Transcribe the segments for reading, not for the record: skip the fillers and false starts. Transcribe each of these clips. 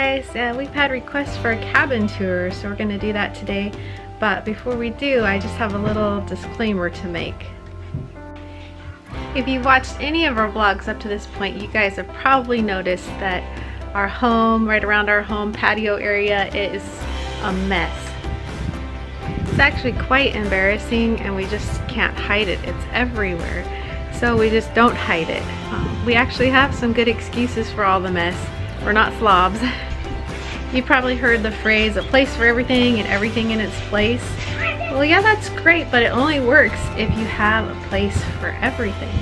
guys, we've had requests for a cabin tour, so we're going to do that today. But before we do, I just have a little disclaimer to make. If you've watched any of our vlogs up to this point, you guys have probably noticed that our home, right around our home patio area, is a mess. It's actually quite embarrassing and we just can't hide it. It's everywhere. So we just don't hide it. We actually have some good excuses for all the mess. We're not slobs. You probably heard the phrase, a place for everything and everything in its place. Well, yeah, that's great, but it only works if you have a place for everything.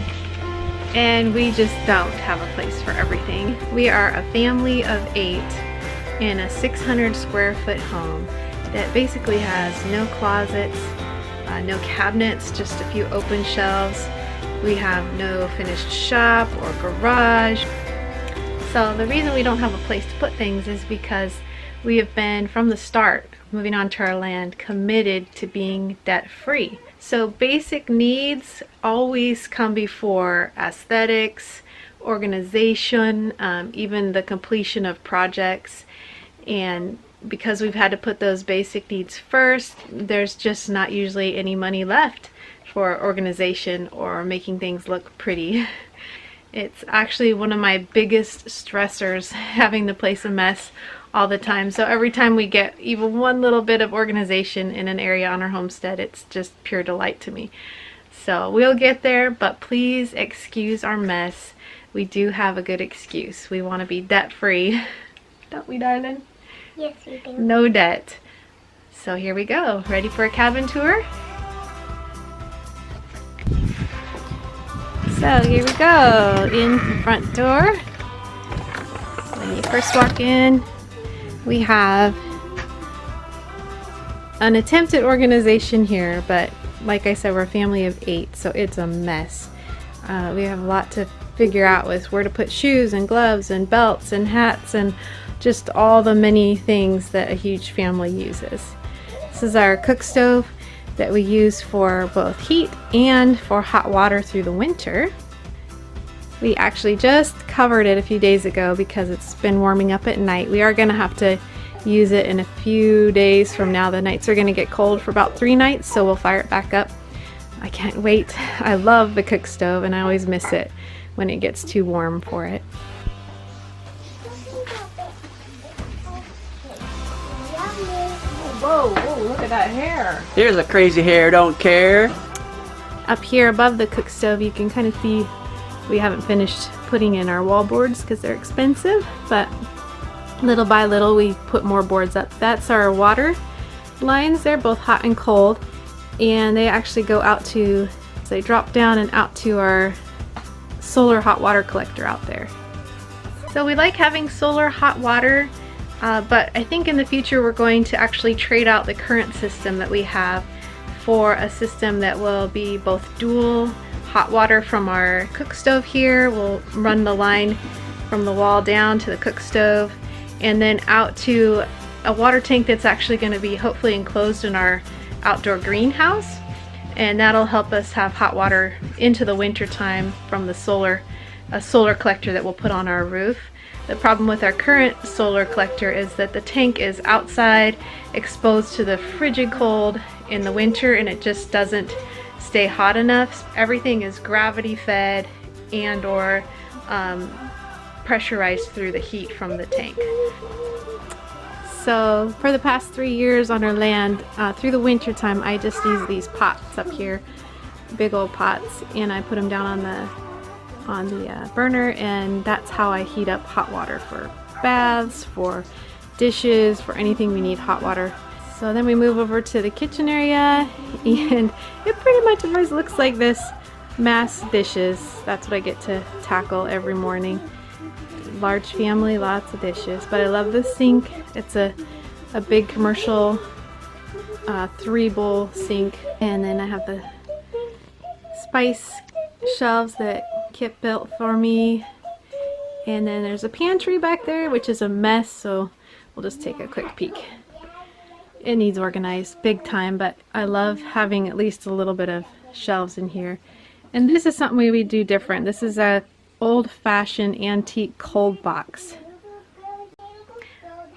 And we just don't have a place for everything. We are a family of 8 in a 600 square foot home that basically has no closets, no cabinets, just a few open shelves. We have no finished shop or garage. So the reason we don't have a place to put things is because we have been, from the start, moving onto our land, committed to being debt-free. So basic needs always come before aesthetics, organization, even the completion of projects. And because we've had to put those basic needs first, there's just not usually any money left for organization or making things look pretty. It's actually one of my biggest stressors, having the place a mess all the time. So every time we get even one little bit of organization in an area on our homestead, it's just pure delight to me. So we'll get there, but please excuse our mess. We do have a good excuse. We want to be debt-free. Don't we, darling? Yes, we do. No debt. So here we go. Ready for a cabin tour? So here we go, in the front door. When you first walk in, we have an attempted organization here, but like I said, we're a family of 8, so it's a mess. We have a lot to figure out with where to put shoes and gloves and belts and hats and just all the many things that a huge family uses. This is our cook stove that we use for both heat and for hot water through the winter. We actually just covered it a few days ago because it's been warming up at night. We are going to have to use it in a few days from now. The nights are going to get cold for about 3 nights, so we'll fire it back up. I can't wait. I love the cook stove and I always miss it when it gets too warm for it. Whoa, whoa, look at that hair. Here's a crazy hair, don't care. Up here above the cook stove, you can kind of see we haven't finished putting in our wall boards because they're expensive, but little by little we put more boards up. That's our water lines. They're both hot and cold, and they actually go out to, so they drop down and out to our solar hot water collector out there. So we like having solar hot water. But I think in the future we're going to actually trade out the current system that we have for a system that will be both dual hot water from our cook stove here. We'll run the line from the wall down to the cook stove and then out to a water tank that's actually going to be hopefully enclosed in our outdoor greenhouse. And that'll help us have hot water into the winter time from the solar collector that we'll put on our roof. The problem with our current solar collector is that the tank is outside, exposed to the frigid cold in the winter, and it just doesn't stay hot enough. Everything is gravity fed and or pressurized through the heat from the tank. So for the past 3 years on our land, through the winter time, I just use these pots up here, big old pots, and I put them down on the burner, and that's how I heat up hot water for baths, for dishes, for anything we need hot water. So then we move over to the kitchen area, and it pretty much always looks like this: mass dishes. That's what I get to tackle every morning. Large family, lots of dishes, but I love this sink. It's a big commercial 3-bowl sink, and then I have the spice shelves that Kip built for me, and then there's a pantry back there which is a mess, so we'll just take a quick peek. It needs organized big time, but I love having at least a little bit of shelves in here. And this is something we do different. This is a old-fashioned antique cold box.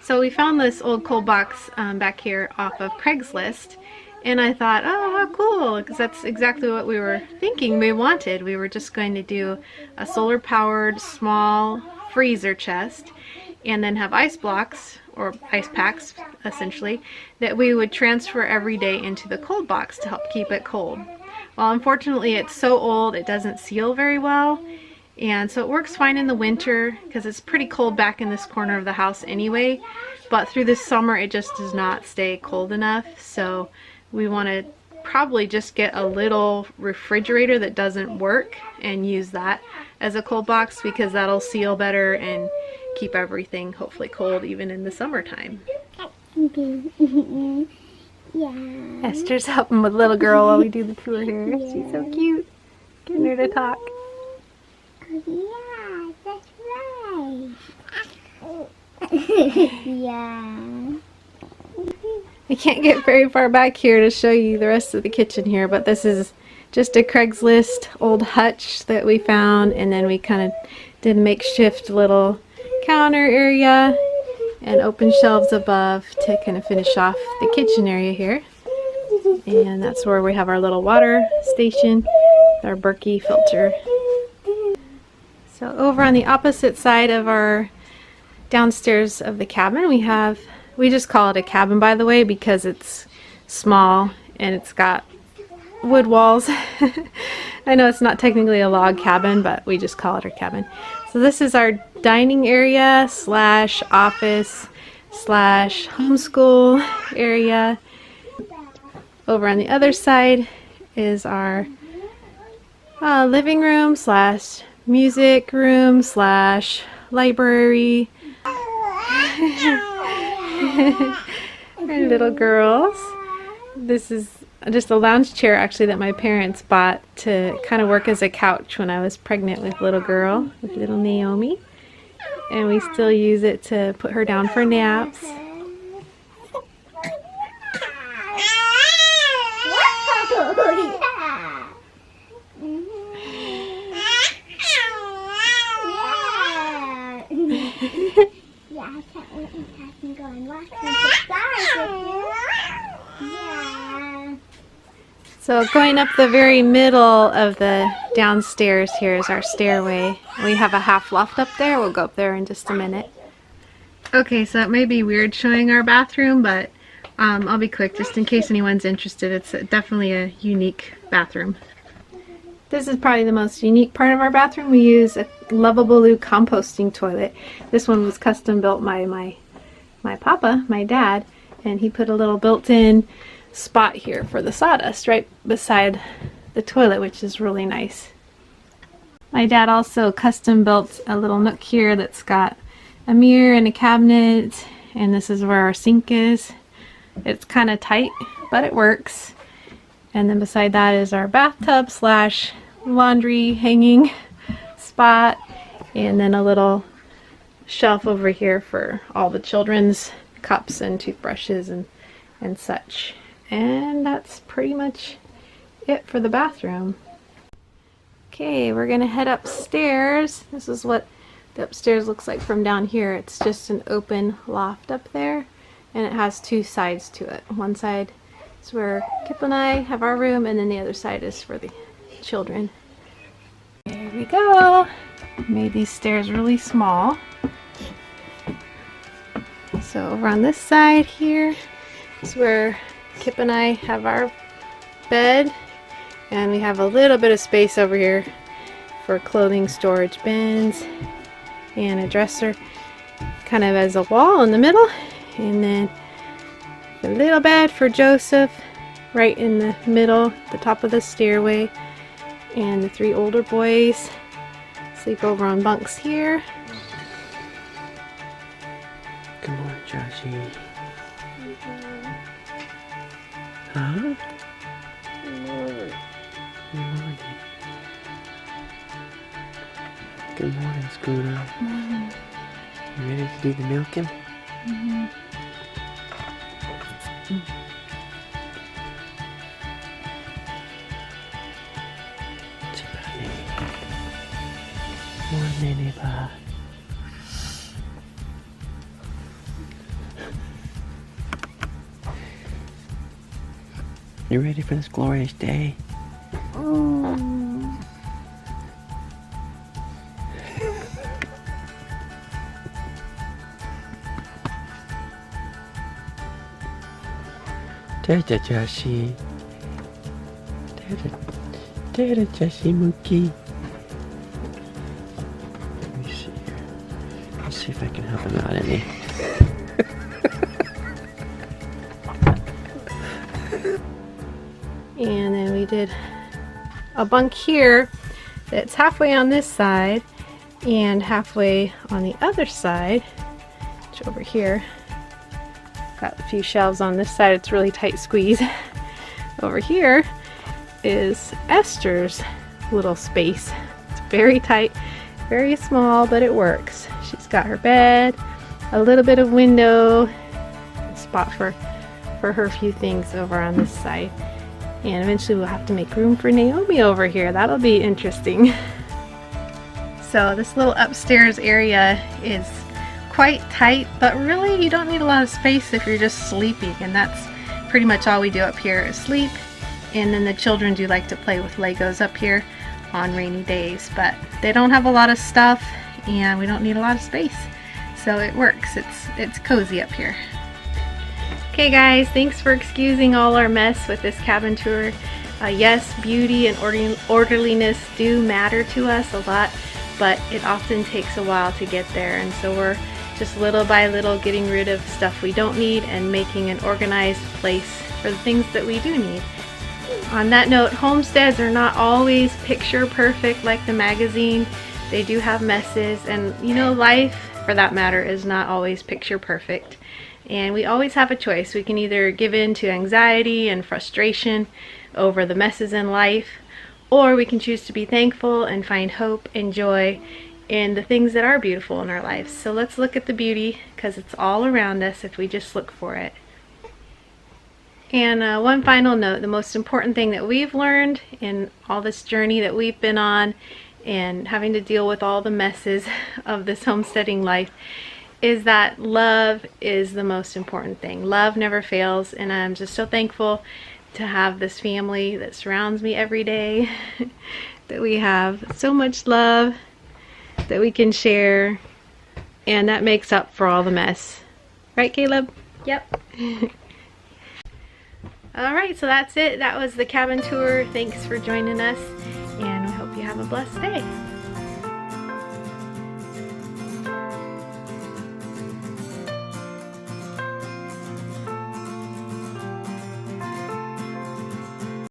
So we found this old cold box back here off of Craigslist, and I thought, oh, how cool, because that's exactly what we were thinking we wanted. We were just going to do a solar powered small freezer chest and then have ice blocks or ice packs essentially that we would transfer every day into the cold box to help keep it cold. Well, unfortunately it's so old it doesn't seal very well, and so it works fine in the winter because it's pretty cold back in this corner of the house anyway, but through the summer it just does not stay cold enough. So we want to probably just get a little refrigerator that doesn't work and use that as a cold box, because that'll seal better and keep everything hopefully cold even in the summertime. Yeah. Esther's helping with little girl while we do the tour here. Yeah. She's so cute. Getting her to talk. Yeah, that's right. Yeah. I can't get very far back here to show you the rest of the kitchen here, but this is just a Craigslist old hutch that we found, and then we kind of did a makeshift little counter area and open shelves above to kind of finish off the kitchen area here. And that's where we have our little water station with our Berkey filter. So over on the opposite side of our downstairs of the cabin, we just call it a cabin, by the way, because it's small and it's got wood walls. I know it's not technically a log cabin, but we just call it our cabin. So this is our dining area slash office slash homeschool area. Over on the other side is our living room slash music room slash library. Our little girls. This is just a lounge chair actually that my parents bought to kind of work as a couch when I was pregnant with little girl, with little Naomi. And we still use it to put her down for naps. Yeah, I can't wait until I can go and watch the stars with you. Yeah. So going up the very middle of the downstairs here is our stairway. We have a half loft up there. We'll go up there in just a minute. Okay, so it may be weird showing our bathroom, but I'll be quick just in case anyone's interested. It's definitely a unique bathroom. This is probably the most unique part of our bathroom. We use a Lovable composting toilet. This one was custom built by my papa, my dad, and he put a little built-in spot here for the sawdust right beside the toilet, which is really nice. My dad also custom built a little nook here that's got a mirror and a cabinet, and this is where our sink is. It's kind of tight, but it works. And then beside that is our bathtub slash laundry hanging spot, and then a little shelf over here for all the children's cups and toothbrushes and such. And that's pretty much it for the bathroom. Okay, we're gonna head upstairs. This is what the upstairs looks like from down here. It's just an open loft up there, and it has two sides to it. One side is where Kip and I have our room, and then the other side is for the children. There we go. Made these stairs really small. So over on this side here is where Kip and I have our bed, and we have a little bit of space over here for clothing storage bins and a dresser kind of as a wall in the middle, and then a little bed for Joseph right in the middle, the top of the stairway, and the three older boys sleep over on bunks here. Good morning, Joshie. Huh? Good morning. Good morning, Scooter. You ready to do the milking? Morning, Nene. You ready for this glorious day? There's a Jessie. There's a Jessie Mookie. Let me see here. Let's see if I can help him out any. And then we did a bunk here that's halfway on this side and halfway on the other side, which over here got a few shelves on this side. It's really tight squeeze. Over here is Esther's little space. It's very tight, very small, but it works. She's got her bed, a little bit of window, a spot for her few things over on this side. And eventually we'll have to make room for Naomi over here. That'll be interesting. So this little upstairs area is quite tight, but really you don't need a lot of space if you're just sleeping, and that's pretty much all we do up here is sleep. And then the children do like to play with Legos up here on rainy days, but they don't have a lot of stuff and we don't need a lot of space, so it works. It's cozy up here. Okay guys, thanks for excusing all our mess with this cabin tour. Yes, beauty and orderliness do matter to us a lot, but it often takes a while to get there, and so we're just little by little getting rid of stuff we don't need and making an organized place for the things that we do need. On that note, homesteads are not always picture perfect like the magazine. They do have messes, and you know, life for that matter is not always picture perfect. And we always have a choice. We can either give in to anxiety and frustration over the messes in life, or we can choose to be thankful and find hope and joy in the things that are beautiful in our lives. So let's look at the beauty, because it's all around us if we just look for it. And one final note, the most important thing that we've learned in all this journey that we've been on and having to deal with all the messes of this homesteading life is that love is the most important thing. Love never fails, and I'm just so thankful to have this family that surrounds me every day, that we have so much love that we can share, and that makes up for all the mess. Right, Caleb? Yep. Alright, so that's it. That was the cabin tour. Thanks for joining us, and we hope you have a blessed day.